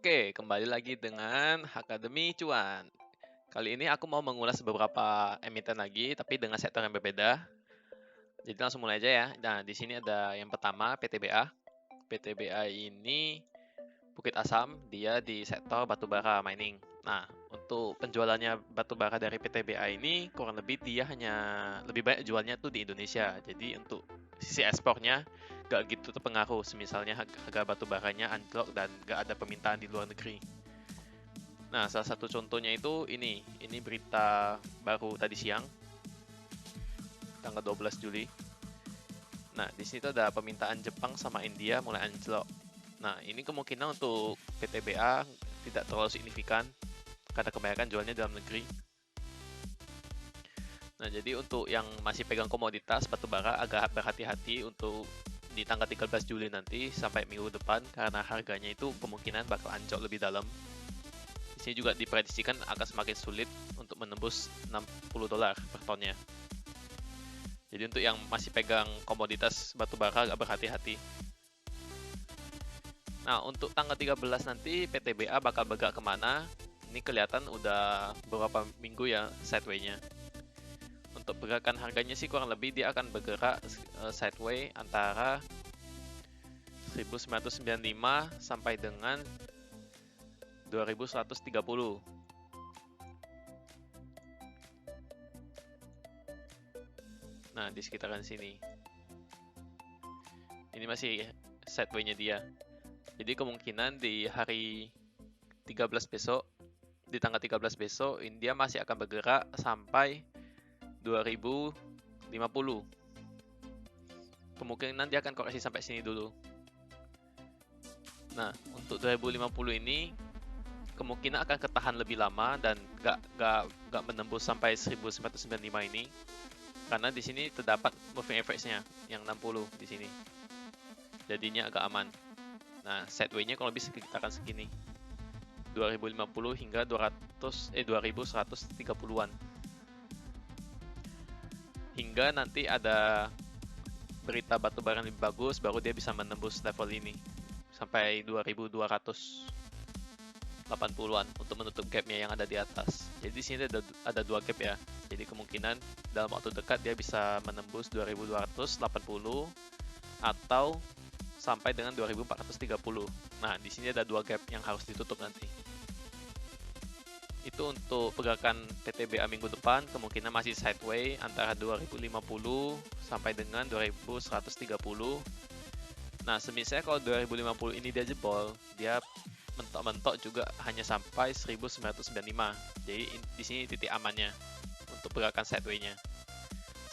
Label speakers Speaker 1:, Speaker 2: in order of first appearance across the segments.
Speaker 1: Oke, kembali lagi dengan Akademi Cuan. Kali ini aku mau mengulas beberapa emiten lagi, tapi dengan sektor yang berbeda. Jadi langsung mulai aja ya. Nah, di sini ada yang pertama PTBA. PTBA ini Bukit Asam, dia di sektor batubara mining. Nah, untuk penjualannya batubara dari PTBA ini kurang lebih dia hanya lebih banyak jualnya tuh di Indonesia. Jadi untuk sisi ekspornya gak gitu terpengaruh. Misalnya harga batubaranya anjlok dan gak ada permintaan di luar negeri. Nah, salah satu contohnya itu ini berita baru tadi siang, tanggal 12 Juli. Nah, di situ ada permintaan Jepang sama India mulai anjlok. Nah, ini kemungkinan untuk PTBA tidak terlalu signifikan karena kebanyakan jualnya dalam negeri. Nah, jadi untuk yang masih pegang komoditas batubara agak berhati-hati untuk di tanggal 13 Juli nanti sampai minggu depan karena harganya itu kemungkinan bakal anjlok lebih dalam. Di sini juga diprediksikan akan semakin sulit untuk menembus $60 per tonnya. Jadi untuk yang masih pegang komoditas batubara agak berhati-hati. Nah, untuk tanggal 13 nanti PTBA bakal bergerak kemana? Ini kelihatan udah beberapa minggu ya sideway-nya. Untuk pergerakan harganya sih kurang lebih dia akan bergerak sideway antara 1995 sampai dengan 2130. Nah, di sekitaran sini. Ini masih sideway-nya dia. Jadi kemungkinan di hari 13 besok, di tanggal 13 besok, India masih akan bergerak sampai 2050. Kemungkinan dia akan koreksi sampai sini dulu. Nah, untuk 2050 ini kemungkinan akan ketahan lebih lama dan gak menembus sampai 1995 ini. Karena di sini terdapat moving average-nya yang 60 di sini. Jadinya agak aman. Nah, sideway-nya kalau lebih sekitaran segini. 2050 hingga 2130-an. Hingga nanti ada berita batubara yang lebih bagus, baru dia bisa menembus level ini. Sampai 2280-an untuk menutup gapnya yang ada di atas. Jadi di sini ada dua gap ya. Jadi kemungkinan dalam waktu dekat dia bisa menembus 2280 atau sampai dengan 2430. Nah, di sini ada dua gap yang harus ditutup nanti. Itu untuk pergerakan PTBA minggu depan, kemungkinan masih sideway antara 2050 sampai dengan 2130. Nah, semisal kalau 2050 ini dia jebol, dia mentok-mentok juga hanya sampai 1995. Jadi di sini titik amannya untuk pergerakan sideway-nya.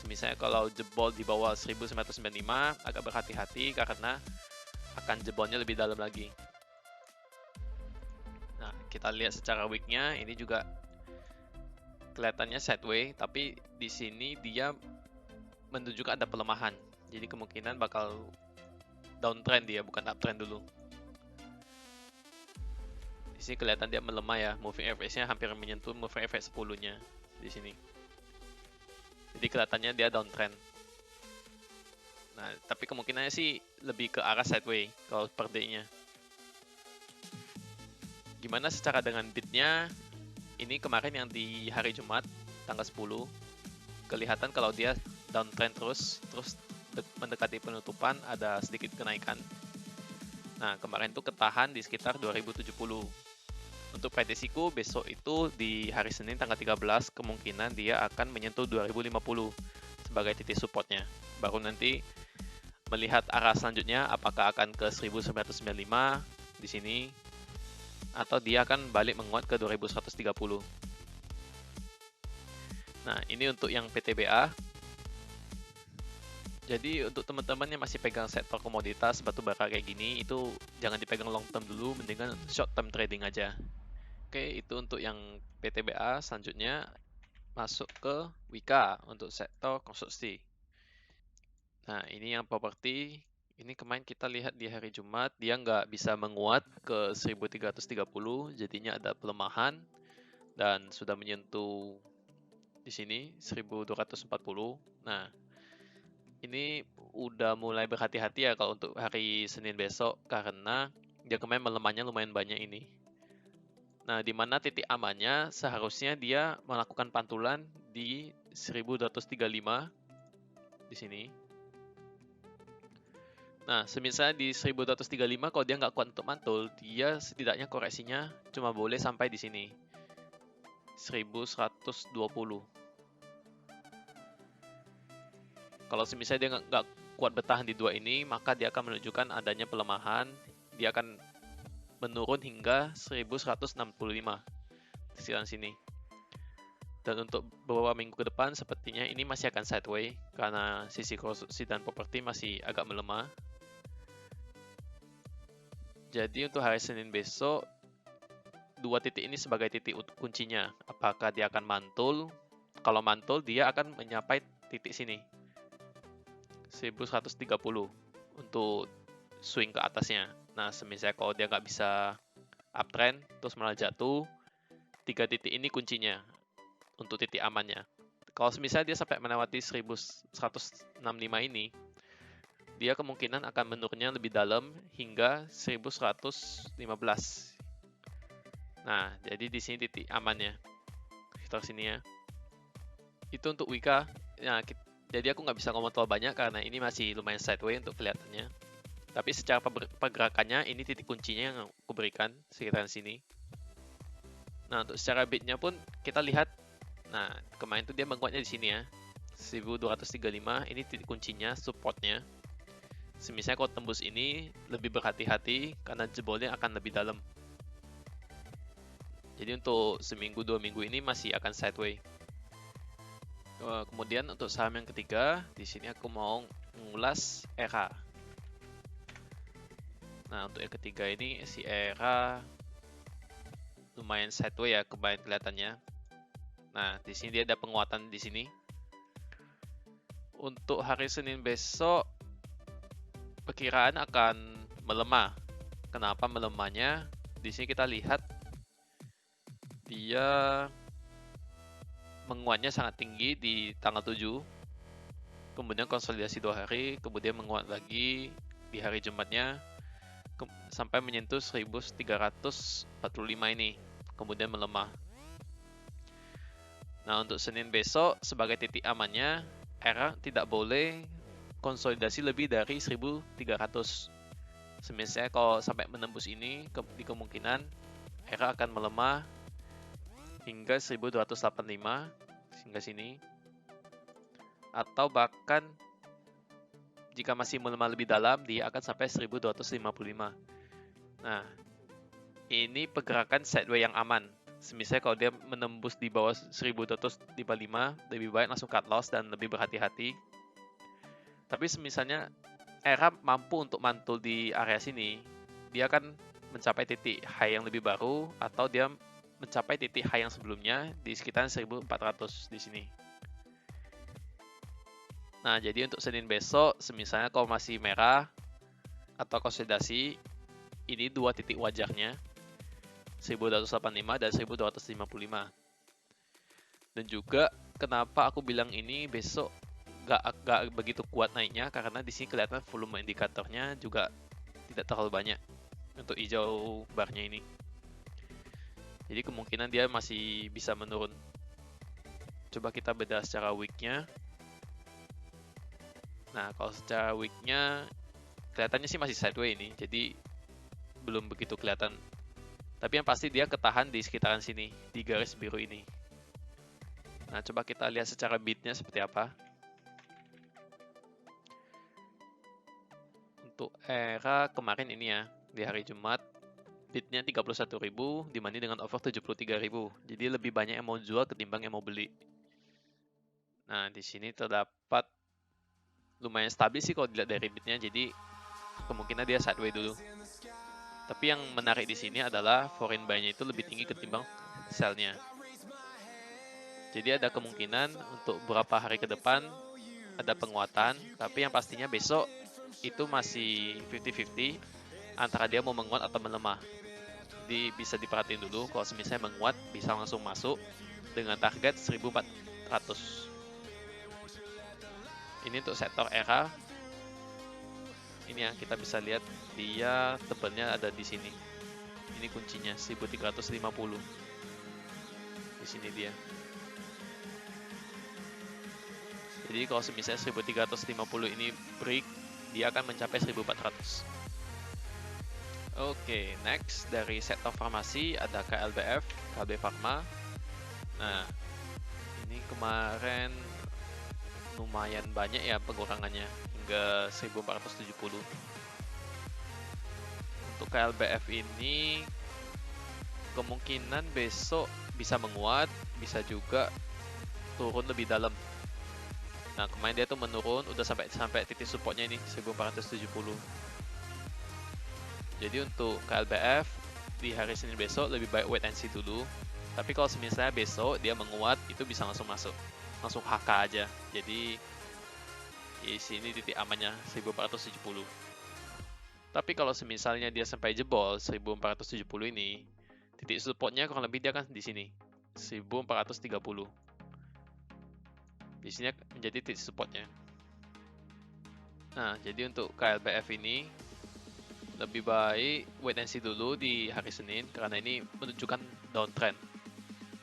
Speaker 1: Misalnya kalau jebol di bawah 1995 agak berhati-hati karena akan jebolnya lebih dalam lagi. Nah, kita lihat secara week-nya ini juga kelihatannya sideway, tapi di sini dia menunjukkan ada pelemahan. Jadi kemungkinan bakal downtrend dia, bukan uptrend dulu. Di sini kelihatan dia melemah ya, moving average-nya hampir menyentuh moving average 10-nya di sini. Jadi kelihatannya dia downtrend. Nah, tapi kemungkinannya sih lebih ke arah sideway kalau per day-nya. Gimana secara dengan bid-nya? Ini kemarin yang di hari Jumat, tanggal 10, kelihatan kalau dia downtrend terus mendekati penutupan ada sedikit kenaikan. Nah, kemarin itu ketahan di sekitar 2070. Untuk prediksiku besok itu di hari Senin tanggal 13 kemungkinan dia akan menyentuh 2050 sebagai titik supportnya. Baru nanti melihat arah selanjutnya apakah akan ke 1995 di sini atau dia akan balik menguat ke 2130. Nah, ini untuk yang PTBA. Jadi untuk teman-teman yang masih pegang sektor komoditas batubara kayak gini, itu jangan dipegang long term dulu, mendingan short term trading aja. Oke, itu untuk yang PTBA. Selanjutnya masuk ke Wika untuk sektor konstruksi. Nah, ini yang properti. Ini kemarin kita lihat di hari Jumat, dia nggak bisa menguat ke 1330, jadinya ada pelemahan dan sudah menyentuh di sini 1240. Nah, ini udah mulai berhati-hati ya kalau untuk hari Senin besok karena dia kemarin melemahnya lumayan banyak ini. Nah, di mana titik amannya seharusnya dia melakukan pantulan di 1235 di sini. Nah, semisal di 1235 kalau dia nggak kuat untuk mantul, dia setidaknya koreksinya cuma boleh sampai di sini. 1120. Kalau semisal dia nggak kuat bertahan di dua ini, maka dia akan menunjukkan adanya pelemahan. Dia akan menurun hingga 1165 di sekitar sini. Dan untuk beberapa minggu ke depan sepertinya ini masih akan sideways karena sisi konstruksi dan properti masih agak melemah. Jadi untuk hari Senin besok, dua titik ini sebagai titik kuncinya. Apakah dia akan mantul? Kalau mantul, dia akan mencapai titik sini. 1130 untuk swing ke atasnya. Nah, semisal kalau dia nggak bisa uptrend, terus malah jatuh, tiga titik ini kuncinya untuk titik amannya. Kalau misalnya dia sampai melewati 1165 ini, dia kemungkinan akan menurunnya lebih dalam hingga 1115. Nah, jadi di sini titik amannya. Sekitar sini ya. Itu untuk Wika. Nah, jadi aku nggak bisa ngomong terlalu banyak karena ini masih lumayan sideways untuk kelihatannya. Tapi secara pergerakannya, ini titik kuncinya yang aku berikan sekitar sini. Nah, untuk secara bitnya pun kita lihat. Nah, kemarin tuh dia menguatnya di sini ya. 1235, ini titik kuncinya, supportnya. Semisal kalau tembus ini, lebih berhati-hati karena jebolnya akan lebih dalam. Jadi untuk seminggu, 2 minggu ini masih akan sideways. Kemudian untuk saham yang ketiga, di sini aku mau mengulas ERA. Nah, untuk yang ketiga ini si ERA lumayan sideways ya kemarin kelihatannya. Nah, di sini dia ada penguatan di sini. Untuk hari Senin besok, perkiraan akan melemah. Kenapa melemahnya? Di sini kita lihat dia menguatnya sangat tinggi di tanggal 7. Kemudian konsolidasi 2 hari, kemudian menguat lagi di hari Jumatnya sampai menyentuh 1345 ini, kemudian melemah. Nah, untuk Senin besok sebagai titik amannya, ERA tidak boleh konsolidasi lebih dari 1300. Semisal kalau sampai menembus ini, di kemungkinan ERA akan melemah hingga 1285 hingga sini. Atau bahkan jika masih melemah lebih dalam, dia akan sampai 1255. Nah, ini pergerakan sideways yang aman. Semisal kalau dia menembus di bawah 1255, lebih baik langsung cut loss dan lebih berhati-hati. Tapi semisalnya ERA mampu untuk mantul di area sini, dia akan mencapai titik high yang lebih baru atau dia mencapai titik high yang sebelumnya di sekitar 1400 di sini. Nah, jadi untuk Senin besok, misalnya kalau masih merah atau konsolidasi, ini dua titik wajarnya, 1285 dan 1255. Dan juga kenapa aku bilang ini besok gak begitu kuat naiknya, karena di sini kelihatan volume indikatornya juga tidak terlalu banyak untuk hijau barnya ini. Jadi kemungkinan dia masih bisa menurun. Coba kita bedah secara weeknya. Nah, kalau secara weeknya kelihatannya sih masih sideways ini, jadi belum begitu kelihatan. Tapi yang pasti dia ketahan di sekitaran sini, di garis biru ini. Nah, coba kita lihat secara bitnya seperti apa. Untuk ERA kemarin ini ya, di hari Jumat, bitnya 31.000 dibanding dengan over 73.000. Jadi lebih banyak yang mau jual ketimbang yang mau beli. Nah, di sini terdapat lumayan stabil sih kalau dilihat dari bitnya, jadi kemungkinan dia sideways dulu. Tapi yang menarik di sini adalah foreign buy-nya itu lebih tinggi ketimbang sell-nya. Jadi ada kemungkinan untuk beberapa hari ke depan ada penguatan, tapi yang pastinya besok itu masih 50-50 antara dia mau menguat atau melemah. Jadi bisa diperhatiin dulu, kalau misalnya menguat bisa langsung masuk dengan target 1400. Ini untuk sektor ERA. Ini ya, kita bisa lihat dia tebalnya ada di sini. Ini kuncinya 1350. Di sini dia. Jadi kalau misalnya 1350 ini break, dia akan mencapai 1400. Oke, next dari sektor farmasi ada KLBF, KB Pharma. Nah, ini kemarin lumayan banyak ya pengurangannya, hingga 1470. Untuk KLBF ini kemungkinan besok bisa menguat, bisa juga turun lebih dalam. Nah, kemarin dia tuh menurun, udah sampai titik supportnya ini 1470. Jadi untuk KLBF di hari Senin besok lebih baik wait and see dulu. Tapi kalau misalnya besok dia menguat, itu bisa langsung masuk, langsung HK aja. Jadi di sini titik amannya 1470. Tapi kalau misalnya dia sampai jebol 1470 ini, titik supportnya kurang lebih dia kan di sini 1430. Di sini menjadi titik supportnya. Nah, jadi untuk KLBF ini lebih baik wait and see dulu di hari Senin karena ini menunjukkan downtrend.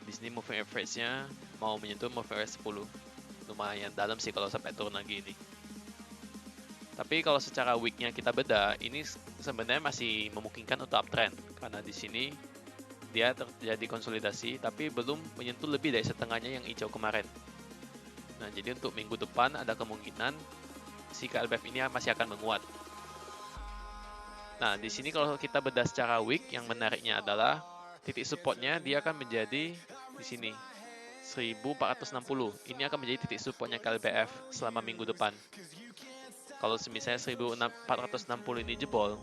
Speaker 1: Di sini moving average-nya mau menyentuh moving average 10. Lumayan dalam sih kalau sampai turun lagi ini. Tapi kalau secara week-nya kita beda, ini sebenarnya masih memungkinkan untuk uptrend karena di sini dia terjadi konsolidasi tapi belum menyentuh lebih dari setengahnya yang hijau kemarin. Nah, jadi untuk minggu depan ada kemungkinan si KLBF ini masih akan menguat. Nah, di sini kalau kita bedah secara week, yang menariknya adalah titik supportnya dia akan menjadi di sini 1460. Ini akan menjadi titik supportnya KLBF selama minggu depan. Kalau misalnya 1460 ini jebol,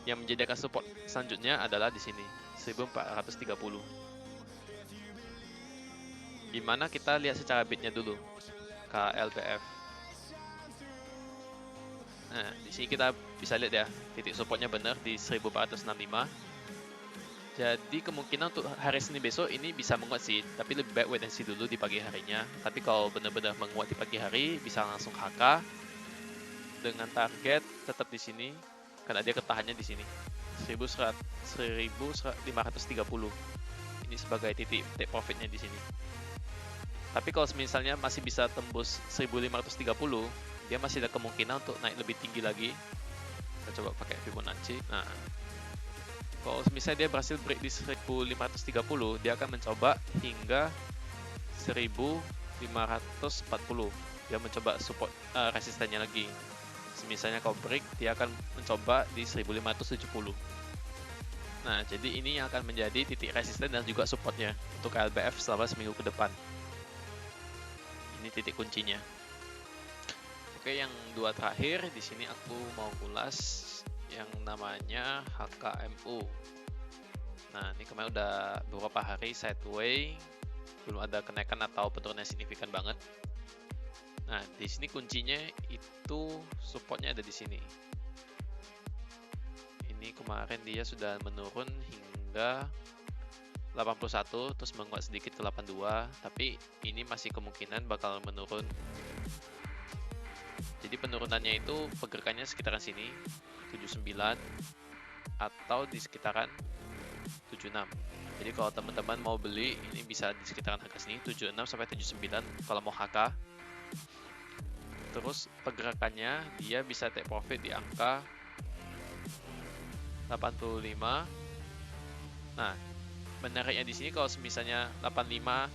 Speaker 1: yang menjadikan support selanjutnya adalah di sini 1430. Gimana kita lihat secara bitnya dulu KLBF. Nah, di sini kita bisa lihat ya, titik supportnya benar di 1465. Jadi kemungkinan untuk hari Senin besok ini bisa menguat sih, tapi lebih baik wait and see dulu di pagi harinya. Tapi kalau benar-benar menguat di pagi hari, bisa langsung HK dengan target tetap di sini, karena dia ketahannya di sini 1530. Ini sebagai titik take profitnya di sini. Tapi kalau misalnya masih bisa tembus 1530, dia masih ada kemungkinan untuk naik lebih tinggi lagi. Kita coba pakai Fibonacci. Nah, kalau misalnya dia berhasil break di 1530, dia akan mencoba hingga 1540. Dia mencoba support resistennya lagi. Misalnya kalau break, dia akan mencoba di 1570. Nah, jadi ini yang akan menjadi titik resisten dan juga supportnya untuk KLBF selama seminggu ke depan. Ini titik kuncinya. Oke, yang dua terakhir di sini aku mau ulas yang namanya HKMU. Nah, ini kemarin udah beberapa hari sideway, belum ada kenaikan atau penurunan signifikan banget. Nah, di sini kuncinya itu supportnya ada di sini. Ini kemarin dia sudah menurun hingga 81, terus menguat sedikit ke 82, tapi ini masih kemungkinan bakal menurun. Jadi penurunannya itu pergerakannya sekitaran sini 79 atau di sekitaran 76. Jadi kalau teman-teman mau beli, ini bisa di sekitaran harga sini 76 sampai 79 kalau mau HK. Terus pergerakannya dia bisa take profit di angka 85. Nah, menariknya di sini kalau misalnya 85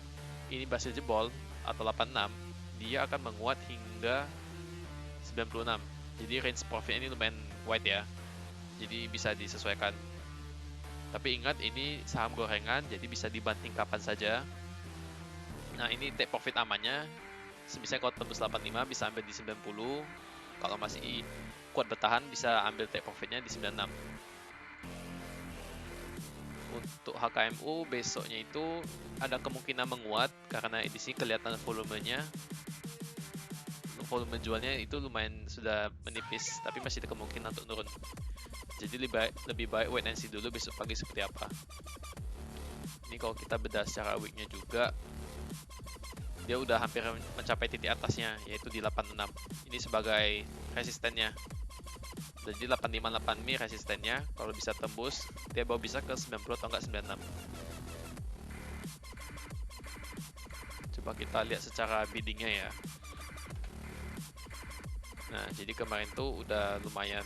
Speaker 1: ini berhasil jebol atau 86, dia akan menguat hingga 96. Jadi range profit ini lumayan wide ya. Jadi bisa disesuaikan. Tapi ingat ini saham gorengan, jadi bisa dibanting kapan saja. Nah, ini take profit amannya. Misalnya kalau tembus 85 bisa ambil di 90. Kalau masih kuat bertahan bisa ambil take profitnya di 96. Untuk HKMU besoknya itu ada kemungkinan menguat karena di sini kelihatan volumenya. Volume jualnya itu lumayan sudah menipis, tapi masih ada kemungkinan untuk turun. Jadi lebih baik wait and see dulu besok pagi seperti apa. Ini kalau kita bedah secara weeknya juga, dia udah hampir mencapai titik atasnya, yaitu di 86. Ini sebagai resistennya. Jadi 858 Mi resistennya, kalau bisa tembus, dia baru bisa ke 90 atau enggak 96. Coba kita lihat secara biddingnya ya. Nah, jadi kemarin tuh udah lumayan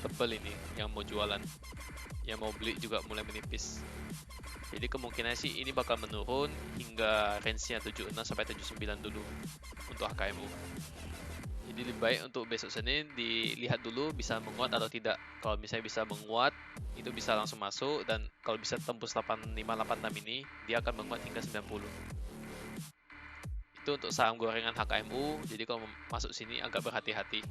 Speaker 1: tebel ini yang mau jualan. Yang mau beli juga mulai menipis. Jadi kemungkinan sih ini bakal menurun hingga range-nya 76 sampai 79 dulu untuk HKMU. Jadi lebih baik untuk besok Senin dilihat dulu bisa menguat atau tidak. Kalau misalnya bisa menguat, itu bisa langsung masuk, dan kalau bisa tembus 8586 ini, dia akan menguat hingga 90. Itu untuk saham gorengan HKMU, jadi kalau masuk sini agak berhati-hati.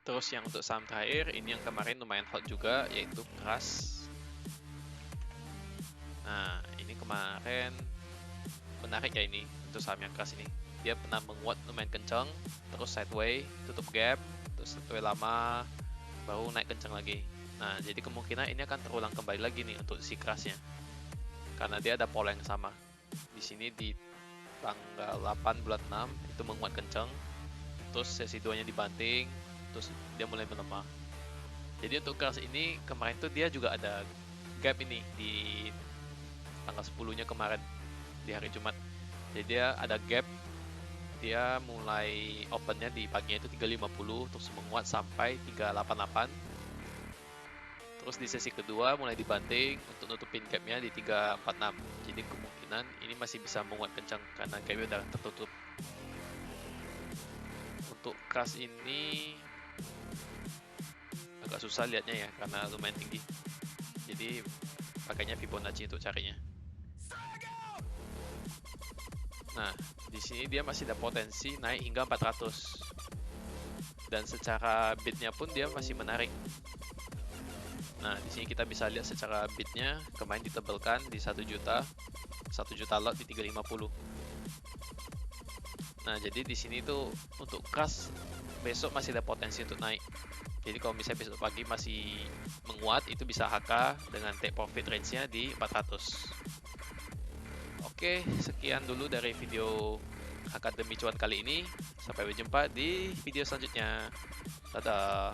Speaker 1: Terus yang untuk saham terakhir, ini yang kemarin lumayan hot juga, yaitu KRAS. Nah, ini kemarin menarik ya ini, untuk saham yang KRAS ini. Dia pernah menguat lumayan kencang, terus sideway, tutup gap, terus sideway lama, baru naik kencang lagi. Nah, jadi kemungkinan ini akan terulang kembali lagi nih untuk si kerasnya, karena dia ada pola yang sama. Di sini di tanggal 8 bulan 6 itu menguat kencang, terus sesi 2-nya dibanting, terus dia mulai melemah. Jadi untuk keras ini kemarin tuh dia juga ada gap ini di tanggal 10-nya kemarin di hari Jumat. Jadi dia ada gap, dia mulai opennya di paginya itu 350, terus menguat sampai 388. Terus di sesi kedua mulai dibanting untuk nutupin gapnya di 346. Jadi kemungkinan ini masih bisa menguat kencang karena gapnya udah tertutup. Untuk KRAS ini agak susah lihatnya ya karena lumayan tinggi. Jadi pakainya Fibonacci untuk carinya. Nah, di sini dia masih ada potensi naik hingga 400. Dan secara bidnya pun dia masih menarik. Nah, di sini kita bisa lihat secara bidnya kemarin ditebelkan di 1 juta lot di 350. Nah, jadi di sini tuh untuk KRAS besok masih ada potensi untuk naik. Jadi kalau misalnya besok pagi masih menguat, itu bisa HK dengan take profit range-nya di 400. Oke, sekian dulu dari video Akademi Cuan kali ini. Sampai berjumpa di video selanjutnya. Dadah.